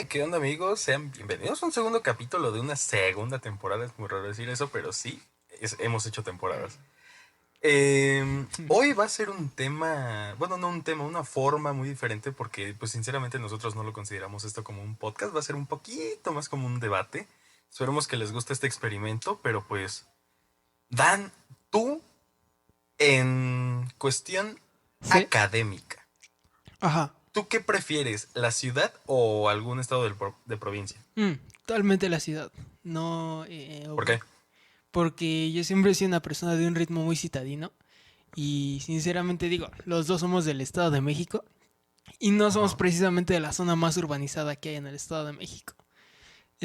¿qué onda amigos? Sean bienvenidos a un segundo capítulo de una segunda temporada. Es muy raro decir eso, pero sí, hemos hecho temporadas. Hoy va a ser un tema, bueno, no un tema, una forma muy diferente porque pues sinceramente nosotros no lo consideramos esto como un podcast, va a ser un poquito más como un debate. Esperemos que les guste este experimento, pero pues, Dan, tú en cuestión Sí, académica, ajá. ¿tú qué prefieres, la ciudad o algún estado de provincia? Totalmente la ciudad. No, ¿Por qué? porque yo siempre he sido una persona de un ritmo muy citadino. Y sinceramente digo, los dos somos del Estado de México. Y no somos Ajá. precisamente de la zona más urbanizada que hay en el Estado de México. No,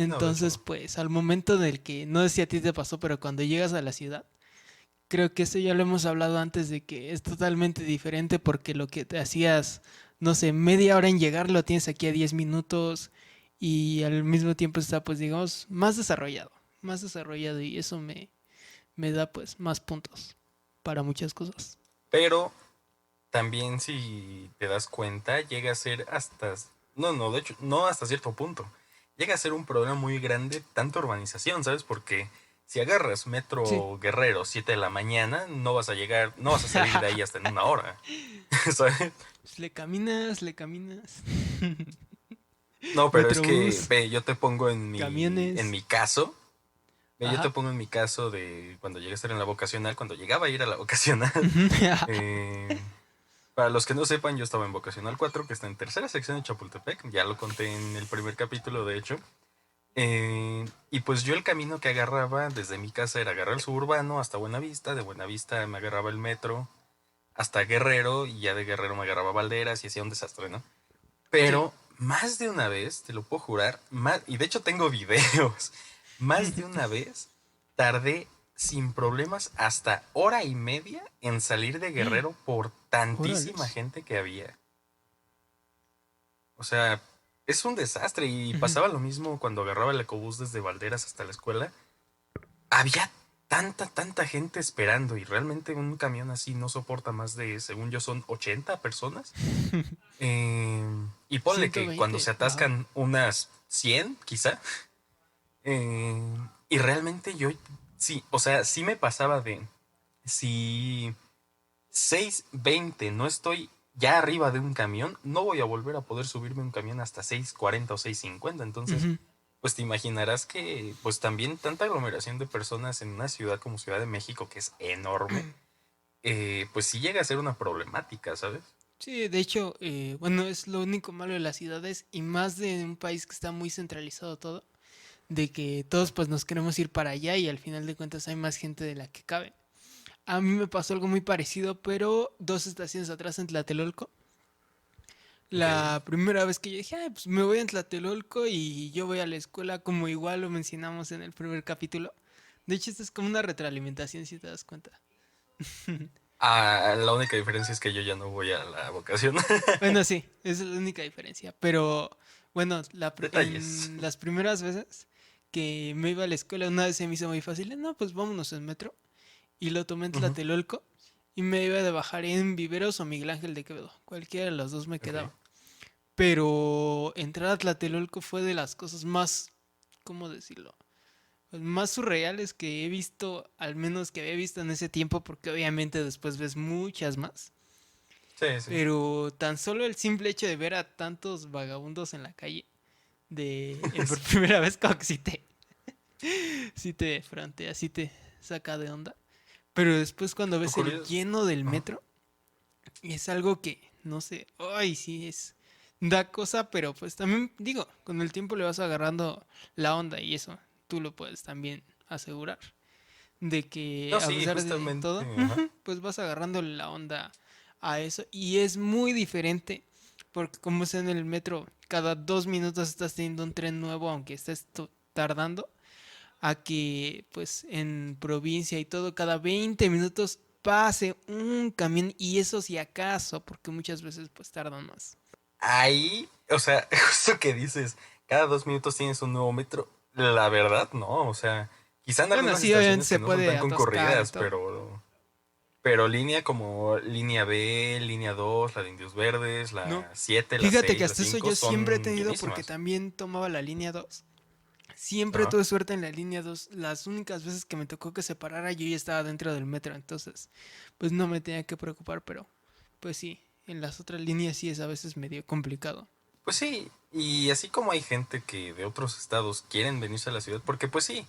de hecho Entonces, no. pues al momento del que, no sé si a ti te pasó, pero cuando llegas a la ciudad, creo que eso ya lo hemos hablado antes de que es totalmente diferente porque lo que te hacías, no sé, media hora en llegar lo tienes aquí a 10 minutos y al mismo tiempo está pues digamos más desarrollado y eso me da pues más puntos para muchas cosas. Pero también si te das cuenta, llega a ser hasta... No, no, de hecho, no hasta cierto punto. Llega a ser un problema muy grande tanta urbanización, ¿sabes? Porque si agarras Sí. Metro Guerrero 7 de la mañana, no vas a llegar, no vas a salir de ahí hasta en una hora, ¿sabes? Pues le caminas. No, pero es que, Metrobús, ve, yo te pongo en camiones. mi caso, ve, yo te Ajá. pongo en mi caso de cuando llegué a estar en la vocacional, cuando llegaba a ir a la vocacional, eh, para los que no sepan, yo estaba en Vocacional 4 que está en tercera sección de Chapultepec. Ya lo conté en el primer capítulo, de hecho. Y pues yo el camino que agarraba desde mi casa era agarrar el suburbano hasta Buenavista. De Buenavista me agarraba el metro hasta Guerrero. Y ya de Guerrero me agarraba Valderas y hacía un desastre, ¿no? Sí. Pero más de una vez, te lo puedo jurar, y de hecho tengo videos, más de una vez tardé sin problemas hasta hora y media en salir de Guerrero por tantísima Órales. gente que había. O sea, es un desastre y pasaba lo mismo cuando agarraba el ecobús desde Valderas hasta la escuela. Había tanta gente esperando y realmente un camión así no soporta más de, según yo, son 80 personas. Y ponle ciento que cuando veinte se Ajá. atascan unas 100 quizá. eh, y realmente yo, sí, o sea, sí me pasaba de, si 6:20 no estoy ya arriba de un camión, no voy a volver a poder subirme un camión hasta 6:40 o 6:50. Entonces, Ujú. pues te imaginarás que pues también tanta aglomeración de personas en una ciudad como Ciudad de México, que es enorme, pues sí llega a ser una problemática, ¿sabes? Sí, de hecho, bueno, es lo único malo de las ciudades y más de un país que está muy centralizado todo, de que todos pues nos queremos ir para allá y al final de cuentas hay más gente de la que cabe. A mí me pasó algo muy parecido, pero dos estaciones atrás en Tlatelolco. Ok. La primera vez que yo dije, "Ay, pues me voy a Tlatelolco y yo voy a la escuela", como igual lo mencionamos en el primer capítulo. De hecho, esto es como una retroalimentación si te das cuenta. Ah, la única diferencia es que yo ya no voy a la vocación. Bueno, sí, esa es la única diferencia. Pero bueno, Detalles. en las primeras veces que me iba a la escuela, una vez se me hizo muy fácil. No, pues vámonos en metro. Y lo tomé en Ujú. Tlatelolco. Y me iba de bajar en Viveros o Miguel Ángel de Quevedo. Cualquiera de los dos me Ok. quedaba. Pero entrar a Tlatelolco fue de las cosas más, ¿cómo decirlo? Pues más surreales que he visto, al menos que había visto en ese tiempo, porque obviamente después ves muchas más. Sí, sí. Pero tan solo el simple hecho de ver a tantos vagabundos en la calle, por Sí. primera vez como que sí te frontea, sí te saca de onda. Pero después cuando Lo ves el curioso. lleno del Ajá. metro, es algo que, no sé, ay, sí es, da cosa, pero pues también digo, con el tiempo le vas agarrando la onda y eso, tú lo puedes también asegurar. De que No, a sí, pesar de todo, justamente. Ajá. pues vas agarrando la onda a eso. Y es muy diferente, porque como es en el metro, cada 2 minutos estás teniendo un tren nuevo, aunque estés tardando, a que pues en provincia y todo, cada 20 minutos pase un camión y eso si acaso, porque muchas veces pues tardan más. Ahí, o sea, justo que dices, cada 2 minutos tienes un nuevo metro. La verdad, no. O sea, quizá en Bueno, algunas sí, obviamente estaciones que se no son puede tan atascar y concurridas, todo. pero. Pero línea como línea B, línea 2, la de Indios Verdes, No. la 7, la Fíjate 6, que la hasta eso 5 yo siempre he son tenido porque llenísimas. también tomaba la línea 2. Siempre Ajá. tuve suerte en la línea 2. Las únicas veces que me tocó que se parara yo ya estaba dentro del metro. Entonces, pues no me tenía que preocupar. Pero, pues sí, en las otras líneas sí es a veces medio complicado. Pues sí, y así como hay gente que de otros estados quieren venirse a la ciudad, porque pues sí,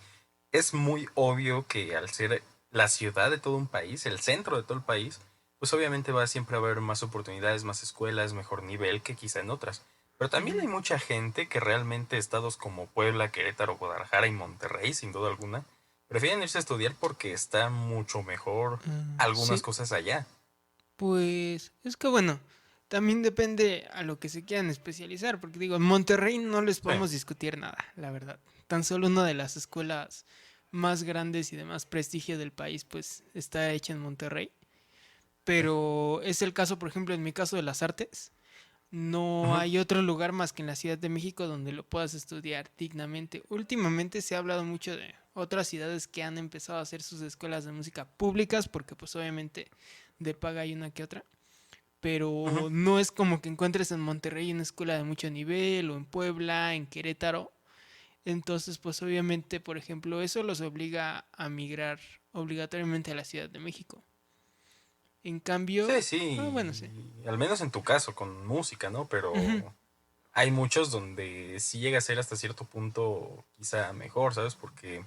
es muy obvio que al ser la ciudad de todo un país, el centro de todo el país, pues obviamente va siempre a haber más oportunidades, más escuelas, mejor nivel que quizá en otras. Pero también hay Ujú. mucha gente que realmente estados como Puebla, Querétaro, Guadalajara y Monterrey, sin duda alguna, prefieren irse a estudiar porque está mucho mejor algunas Sí, cosas allá. pues es que bueno, también depende a lo que se quieran especializar. Porque digo, en Monterrey no les Sí. podemos discutir nada, la verdad. Tan solo una de las escuelas más grandes y de más prestigio del país, pues está hecha en Monterrey. Sí. Pero es el caso, por ejemplo, en mi caso de las artes. No Ujú. hay otro lugar más que en la Ciudad de México donde lo puedas estudiar dignamente. Últimamente se ha hablado mucho de otras ciudades que han empezado a hacer sus escuelas de música públicas, porque pues obviamente de paga hay una que otra. Ujú. Pero no es como que encuentres en Monterrey una escuela de mucho nivel, o en Puebla, en Querétaro. Entonces, pues obviamente, por ejemplo, eso los obliga a migrar obligatoriamente a la Ciudad de México. En Sí, cambio, bueno, sí. sí, al menos en tu caso con música, ¿no? Ujú. Pero hay muchos donde sí llega a ser hasta cierto punto quizá mejor, ¿sabes? Porque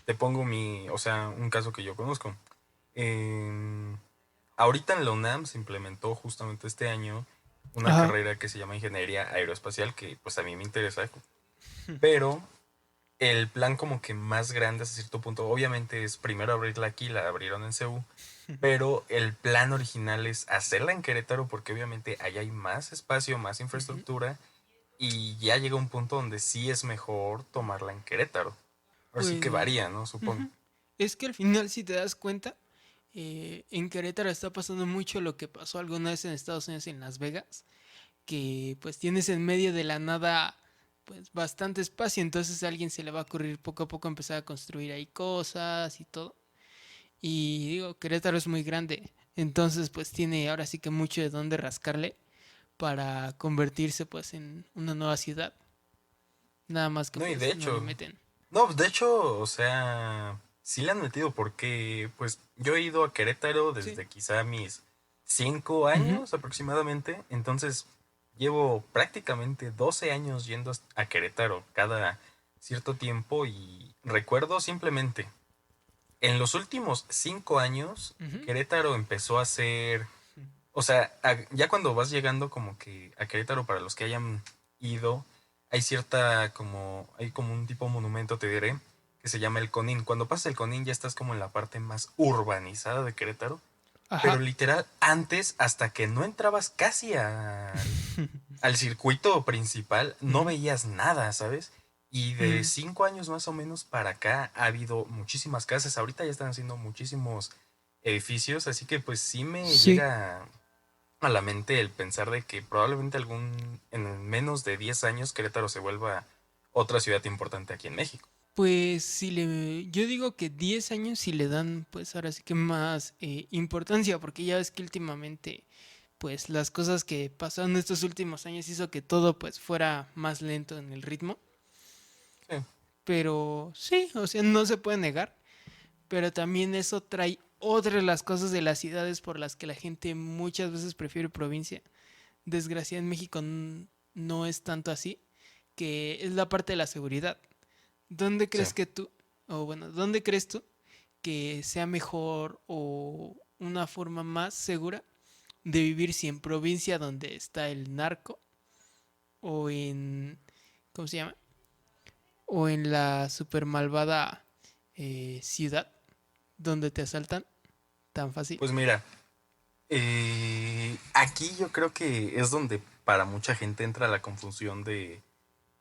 te pongo o sea, un caso que yo conozco. En- Ahorita en la UNAM se implementó justamente este año una Ajá. carrera que se llama Ingeniería Aeroespacial, que pues a mí me interesa, pero el plan como que más grande hasta cierto punto, obviamente es primero abrirla aquí, la abrieron en CEU, pero el plan original es hacerla en Querétaro porque obviamente allá hay más espacio, más Ujú. infraestructura y ya llega un punto donde sí es mejor tomarla en Querétaro. Ahora sí que Pues varía, ¿no? Supongo. ujú. Es que al final, si te das cuenta, en Querétaro está pasando mucho lo que pasó alguna vez en Estados Unidos, en Las Vegas, que pues tienes en medio de la nada pues bastante espacio, entonces a alguien se le va a ocurrir poco a poco empezar a construir ahí cosas y todo. Y digo, Querétaro es muy grande, entonces pues tiene ahora sí que mucho de dónde rascarle para convertirse pues en una nueva ciudad. Nada más que No, y de pues no le hecho, meten. no, de hecho, o sea, sí le han metido porque pues yo he ido a Querétaro Sí. desde quizá mis 5 Ujú. años aproximadamente, entonces llevo prácticamente 12 años yendo a Querétaro cada cierto tiempo y recuerdo simplemente, en los últimos 5 años, Ujú. Querétaro empezó a ser, o sea, ya cuando vas llegando como que a Querétaro, para los que hayan ido, hay como un tipo monumento, te diré, que se llama el Conín. Cuando pasas el Conín ya estás como en la parte más urbanizada de Querétaro, pero Ajá. literal, antes, hasta que no entrabas casi al circuito principal, no Ujú. veías nada, ¿sabes? Y de Mm. 5 años más o menos para acá ha habido muchísimas casas. Ahorita ya están haciendo muchísimos edificios, así que pues sí me Sí. llega a la mente el pensar de que probablemente en menos de 10 años Querétaro se vuelva otra ciudad importante aquí en México. Pues yo digo que 10 años si le dan, pues ahora sí que más importancia, porque ya ves que últimamente, pues las cosas que pasaron estos últimos años hizo que todo pues fuera más lento en el ritmo. Sí, Pero sí, o sea, no se puede negar. Pero también eso trae otras de las cosas de las ciudades por las que la gente muchas veces prefiere provincia. Desgracia en México no es tanto así, que es la parte de la seguridad. ¿Dónde sí. crees que tú, o bueno, dónde crees tú que sea mejor o una forma más segura de vivir si en provincia donde está el narco o en, ¿cómo se llama? O en la super malvada ciudad donde te asaltan tan fácil? Pues mira, aquí yo creo que es donde para mucha gente entra la confusión de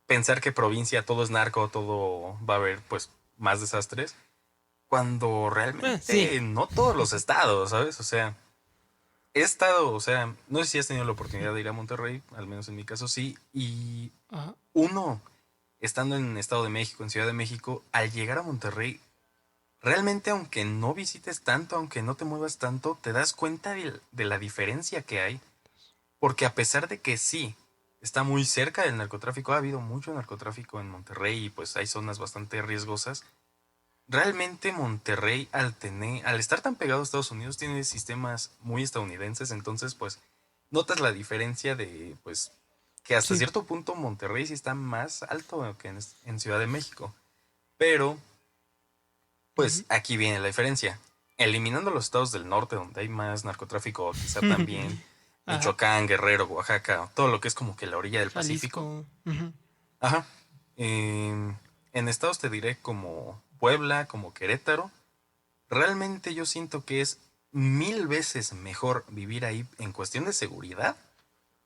pensar que provincia todo es narco, todo va a haber pues más desastres, cuando Sí. realmente no todos los estados, ¿sabes? O sea, he estado, o sea, no sé si has tenido la oportunidad de ir a Monterrey, al menos en mi caso sí, y Ajá. uno, estando en Estado de México, en Ciudad de México, al llegar a Monterrey, realmente aunque no visites tanto, aunque no te muevas tanto, te das cuenta de la diferencia que hay. Porque a pesar de que sí, está muy cerca del narcotráfico, ha habido mucho narcotráfico en Monterrey y pues hay zonas bastante riesgosas. Realmente Monterrey al estar tan pegado a Estados Unidos tiene sistemas muy estadounidenses, entonces pues notas la diferencia de pues que hasta Sí. cierto punto Monterrey sí está más alto que en Ciudad de México. Pero Ujú. pues aquí viene la diferencia. Eliminando los estados del norte donde hay más narcotráfico, quizá también Ajá. Michoacán, Guerrero, Oaxaca, todo lo que es como que la orilla del Pacífico. Jalisco. Ujú. Ajá. En estados te diré como Puebla, como Querétaro. Realmente yo siento que es 1000 veces mejor vivir ahí en cuestión de seguridad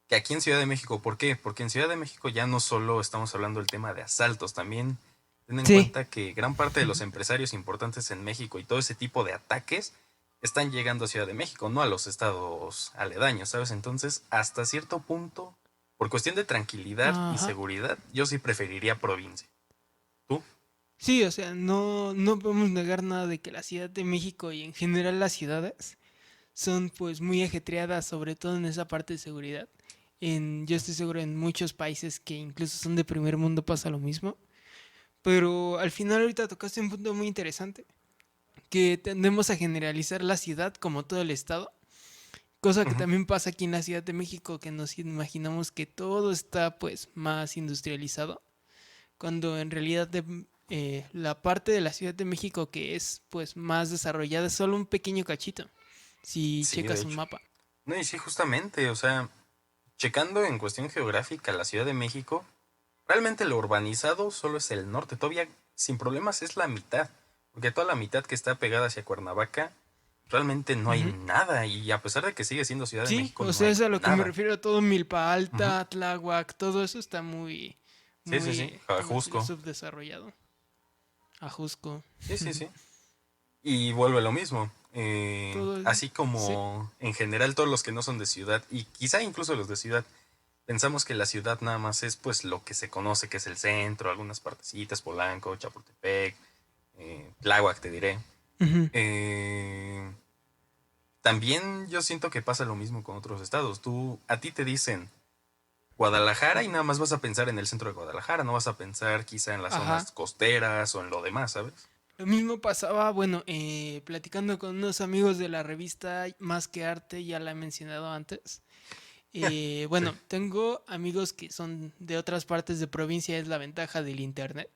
que aquí en Ciudad de México. ¿Por qué? Porque en Ciudad de México ya no solo estamos hablando del tema de asaltos, también ten en Sí. cuenta que gran parte de los empresarios importantes en México y todo ese tipo de ataques están llegando a Ciudad de México, no a los estados aledaños, ¿sabes? Entonces, hasta cierto punto, por cuestión de tranquilidad y Ajá. seguridad, yo sí preferiría provincia. ¿Tú? Sí, o sea, no podemos negar nada de que la Ciudad de México y en general las ciudades son pues muy ajetreadas, sobre todo en esa parte de seguridad. Yo estoy seguro en muchos países que incluso son de primer mundo pasa lo mismo. Pero al final ahorita tocaste un punto muy interesante, que tendemos a generalizar la ciudad como todo el estado, cosa que Ujú. también pasa aquí en la Ciudad de México, que nos imaginamos que todo está pues más industrializado, cuando en realidad la parte de la Ciudad de México que es pues más desarrollada es solo un pequeño cachito, si Sí, de checas un hecho. mapa. No, y sí, justamente, o sea, checando en cuestión geográfica la Ciudad de México, realmente lo urbanizado solo es el norte, todavía sin problemas es la mitad, porque toda la mitad que está pegada hacia Cuernavaca, realmente no hay Ujú. nada, y a pesar de que sigue siendo Ciudad de Sí, México, o no sea, hay es a lo que me nada. refiero, todo Milpa Ujú. Alta, Tláhuac, todo eso está Sí, sí, sí, ¿cómo decirlo? Ajusco. Subdesarrollado. Ajusco. Sí, sí, sí. Y vuelve lo mismo. Todo, Así sí. como en general todos los que no son de ciudad, y quizá incluso los de ciudad, pensamos que la ciudad nada más es pues lo que se conoce que es el centro, algunas partecitas, Polanco, Chapultepec, Tláhuac, te diré. Ujú. Eh, También yo siento que pasa lo mismo con otros estados. A ti te dicen Guadalajara y nada más vas a pensar en el centro de Guadalajara, no vas a pensar quizá en las Ajá. zonas costeras o en lo demás, ¿sabes? Lo mismo pasaba, bueno, platicando con unos amigos de la revista Más que Arte, ya la he mencionado antes. Sí. Bueno, tengo amigos que son de otras partes de provincia, es la ventaja del internet.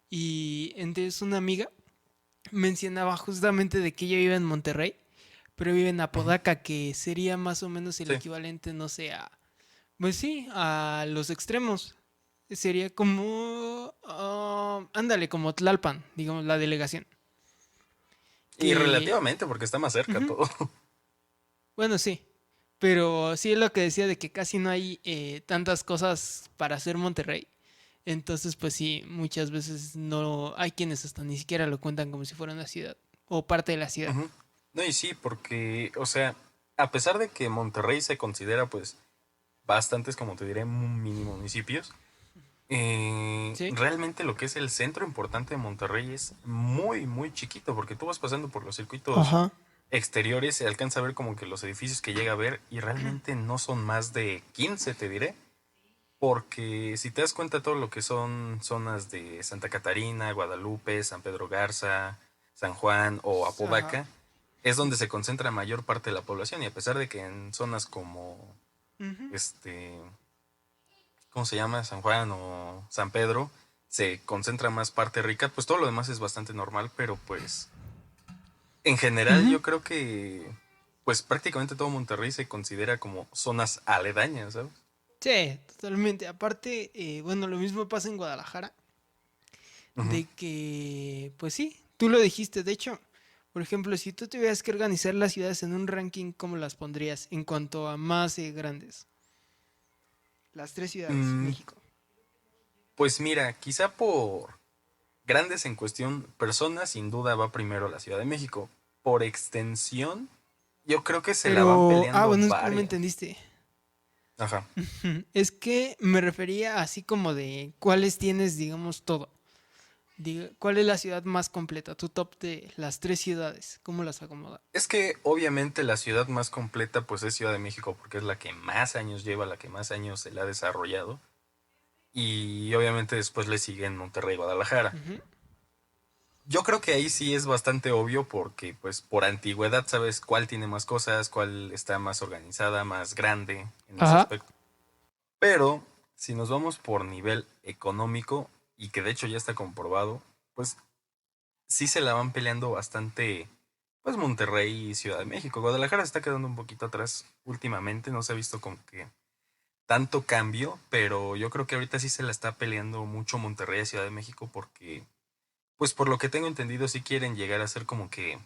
Y entonces una amiga mencionaba justamente de que ella vive en Monterrey, pero vive en Ujú. Apodaca, que sería más o menos el Sí. equivalente, no sé, pues sí, a los extremos. Sería como, ándale, como Tlalpan, digamos, la delegación. Y Que, relativamente, porque está más cerca ujú, todo. bueno, sí, pero sí es lo que decía de que casi no hay tantas cosas para hacer Monterrey. Entonces, pues sí, muchas veces no hay quienes hasta ni siquiera lo cuentan como si fuera una ciudad o parte de la ciudad. Ujú. No, y sí, porque, o sea, a pesar de que Monterrey se considera, pues, bastantes, como te diré, mini municipios, Sí, realmente lo que es el centro importante de Monterrey es muy, muy chiquito, porque tú vas pasando por los circuitos ajá. exteriores, se alcanza a ver como que los edificios que llega a ver, y realmente no son más de 15 te diré, porque si te das cuenta todo lo que son zonas de Santa Catarina, Guadalupe, San Pedro Garza, San Juan o Ajá. Apodaca, es donde se concentra mayor parte de la población y a pesar de que en zonas como Ujú. este, ¿cómo se llama? San Juan o San Pedro se concentra más parte rica, pues todo lo demás es bastante normal, pero pues en general Ujú. yo creo que pues prácticamente todo Monterrey se considera como zonas aledañas, ¿sabes? Sí, totalmente. Aparte, bueno, lo mismo pasa en Guadalajara, Ujú. de que, pues sí, tú lo dijiste. De hecho, por ejemplo, si tú tuvieras que organizar las ciudades en un ranking, ¿cómo las pondrías en cuanto a más grandes? Las tres ciudades, Mm, México. pues mira, quizá por grandes en cuestión personas, sin duda va primero la Ciudad de México. Por extensión, yo creo que se la van Pero, peleando bueno, es que no me varias. entendiste. Ajá. Es que me refería así como de cuáles tienes, digamos, todo. ¿Cuál es la ciudad más completa? Tu top de las tres ciudades. ¿Cómo las acomoda? Es que obviamente la ciudad más completa pues es Ciudad de México porque es la que más años lleva, la que más años se la ha desarrollado. Y obviamente después le siguen Monterrey y Guadalajara. Ujú. Yo creo que ahí sí es bastante obvio porque pues por antigüedad sabes cuál tiene más cosas, cuál está más organizada, más grande en ese Ajá. aspecto. Pero si nos vamos por nivel económico, y que de hecho ya está comprobado, pues sí se la van peleando bastante, pues Monterrey y Ciudad de México. Guadalajara se está quedando un poquito atrás últimamente, no se ha visto como que tanto cambio, pero yo creo que ahorita sí se la está peleando mucho Monterrey y Ciudad de México porque, pues por lo que tengo entendido, sí quieren llegar a ser como que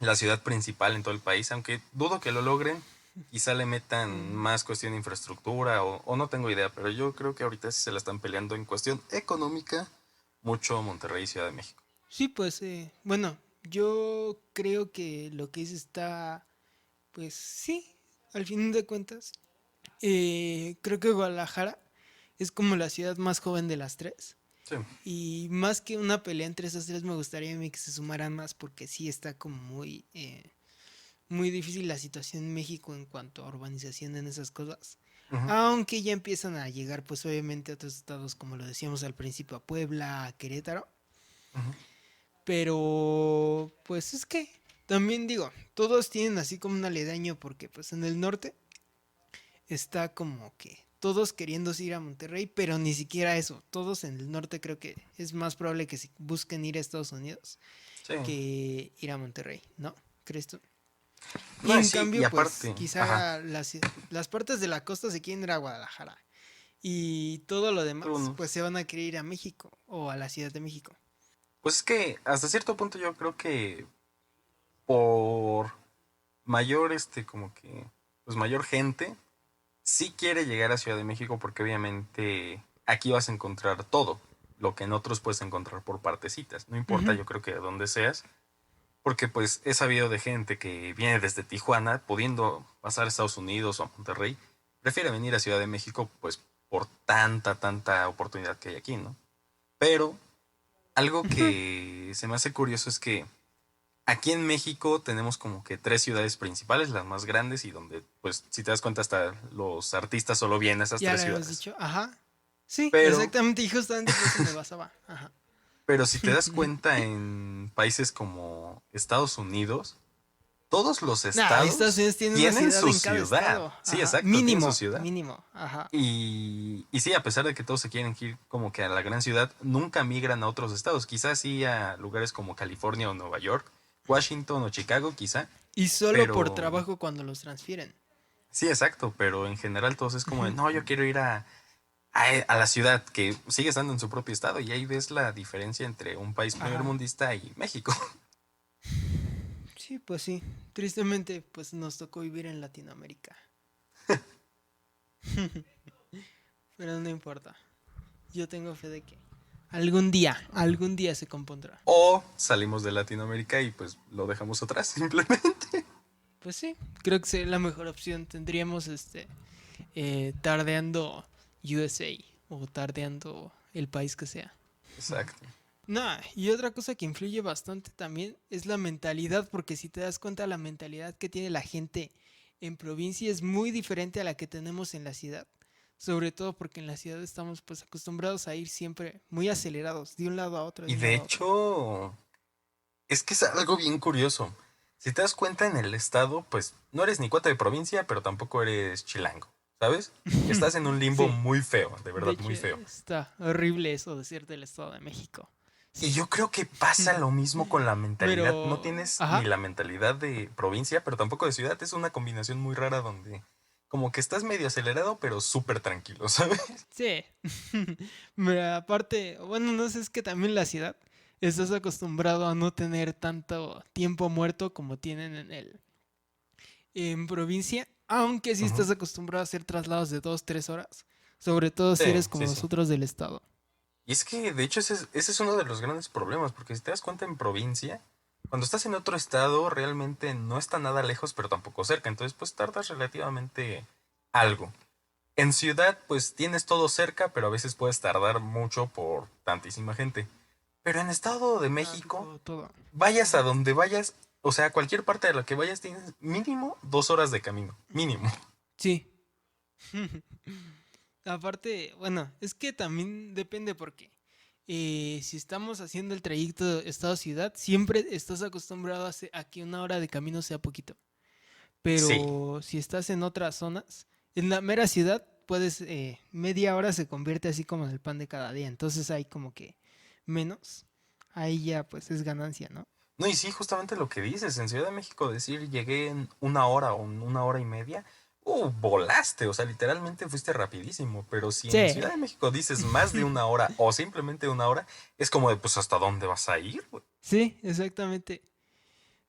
la ciudad principal en todo el país, aunque dudo que lo logren. Quizá le metan Mm, más cuestión de infraestructura o no tengo idea, pero yo creo que ahorita sí se la están peleando en cuestión económica mucho Monterrey y Ciudad de México. sí, pues, bueno, yo creo que lo que dice está, pues sí, al fin de cuentas, creo que Guadalajara es como la ciudad más joven de las tres. Sí. Y más que una pelea entre esas tres, me gustaría a mí que se sumaran más porque sí está como muy difícil la situación en México en cuanto a urbanización en esas cosas. Ujú, Aunque ya empiezan a llegar, pues obviamente a otros estados, como lo decíamos al principio, a Puebla, a Querétaro. ujú. Pero, pues es que, también digo, todos tienen así como un aledaño porque pues en el norte está como que todos queriéndose ir a Monterrey, pero ni siquiera eso. Todos en el norte creo que es más probable que se busquen ir a Estados Unidos Sí. que ir a Monterrey, ¿no? ¿Crees tú? Y No, y en sí, y cambio, pues aparte, ajá. quizá las partes de la costa se quieren ir a Guadalajara. Y todo lo demás, Unos. pues se van a querer ir a México o a la Ciudad de México. Pues es que hasta cierto punto yo creo que por mayor, como que, pues mayor gente, sí quiere llegar a Ciudad de México porque obviamente aquí vas a encontrar todo, lo que en otros puedes encontrar por partecitas. No importa, Ujú. yo creo que de donde seas, porque pues he sabido de gente que viene desde Tijuana, pudiendo pasar a Estados Unidos o a Monterrey, prefiere venir a Ciudad de México pues por tanta oportunidad que hay aquí, ¿no? Pero algo Ujú. que se me hace curioso es que aquí en México tenemos como que tres ciudades principales, las más grandes y donde, pues, si te das cuenta, hasta los artistas solo vienen a esas Ya tres lo habíamos ciudades. dicho, ajá. Sí, Pero, exactamente, y justamente por eso me basaba. Ajá. pero si te das cuenta en países como Estados Unidos, todos los Nah, Estados estados Unidos tiene una tienen ciudad su en cada ciudad. estado. Sí, Ajá. exacto, tienen su Mínimo, ciudad. mínimo. Ajá. Y sí, a pesar de que todos se quieren ir como que a la gran ciudad, nunca migran a otros estados. Quizás sí a lugares como California o Nueva York, Washington o Chicago, quizá. Y solo por Pero trabajo cuando los transfieren. sí, exacto. Pero en general todos es como de, no, yo quiero ir a la ciudad que sigue estando en su propio estado. Y ahí ves la diferencia entre un país Ajá. primermundista y México. Sí, pues sí. Tristemente, pues nos tocó vivir en Latinoamérica. Pero no importa. Yo tengo fe de que algún día se compondrá. O salimos de Latinoamérica y pues lo dejamos atrás, simplemente. Pues sí, creo que sería la mejor opción. Tendríamos tardeando USA o tardeando el país que sea. Exacto. Nah, y otra cosa que influye bastante también es la mentalidad, porque si te das cuenta la mentalidad que tiene la gente en provincia es muy diferente a la que tenemos en la ciudad. Sobre todo porque en la ciudad estamos pues acostumbrados a ir siempre muy acelerados, de un lado a otro, de Y un de lado a otro. hecho, es que es algo bien curioso. Si te das cuenta en el estado, pues no eres ni cuate de provincia, pero tampoco eres chilango, ¿sabes? Estás en un limbo Sí, muy feo, de de verdad hecho muy feo. está horrible eso decir del Estado de México. Y Sí. yo creo que pasa lo mismo con la mentalidad. No Pero, tienes ni ajá, la mentalidad de provincia, pero tampoco de ciudad. Es una combinación muy rara donde como que estás medio acelerado, pero súper tranquilo, ¿sabes? sí. Pero aparte, bueno, no sé, es que también la ciudad estás acostumbrado a no tener tanto tiempo muerto como tienen en provincia, aunque sí Ujú. estás acostumbrado a hacer traslados de 2, 3 horas, sobre todo si Sí, eres como sí, sí. nosotros del estado. Y es que, de hecho, ese es uno de los grandes problemas, porque si te das cuenta en provincia, cuando estás en otro estado, realmente no está nada lejos, pero tampoco cerca. Entonces, pues tardas relativamente algo. En ciudad, pues tienes todo cerca, pero a veces puedes tardar mucho por tantísima gente. Pero en Estado de México, todo. vayas a donde vayas, o sea, cualquier parte de la que vayas tienes mínimo 2 horas de camino. Mínimo. Sí. Aparte, bueno, es que también depende porque si estamos haciendo el trayecto estado-ciudad, siempre estás acostumbrado a que 1 hora de camino sea poquito. Sí. Pero si estás en otras zonas, en la mera ciudad, puedes, media hora se convierte así como en el pan de cada día. Entonces hay como que menos. Ahí ya pues es ganancia, ¿no? No, y sí, justamente lo que dices, en Ciudad de México decir llegué en 1 hora o en 1 hora y media, volaste, o sea, literalmente fuiste rapidísimo, pero si en Sí, Ciudad de México dices más de 1 hora o simplemente 1 hora, es como de, pues, ¿hasta dónde vas a ir, güey? sí, exactamente.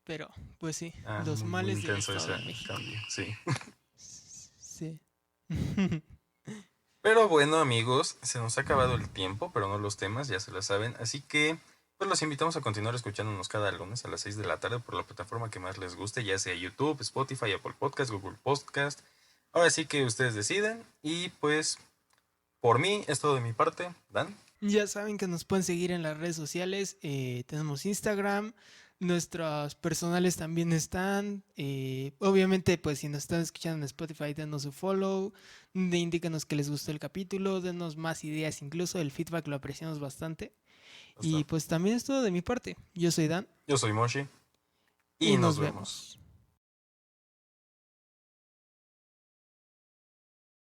Pero, pues sí, Ah, los muy, muy males del intenso Estado ese de México. cambio, sí. Sí. Pero bueno, amigos, se nos ha acabado el tiempo, pero no los temas, ya se lo saben. Así que, pues los invitamos a continuar escuchándonos cada lunes a las 6 de la tarde por la plataforma que más les guste, ya sea YouTube, Spotify, Apple Podcast, Google Podcast. Ahora sí que ustedes deciden. Y pues, por mí, es todo de mi parte. Dan. Ya saben que nos pueden seguir en las redes sociales. Tenemos Instagram. Nuestros personales también están. Obviamente, pues si nos están escuchando en Spotify, denos su follow. Indíquenos que les gustó el capítulo. Denos más ideas incluso. El feedback lo apreciamos bastante. Y Hasta. pues también es todo de mi parte. Yo soy Dan. Yo soy Moshi. Y Y nos nos vemos. vemos.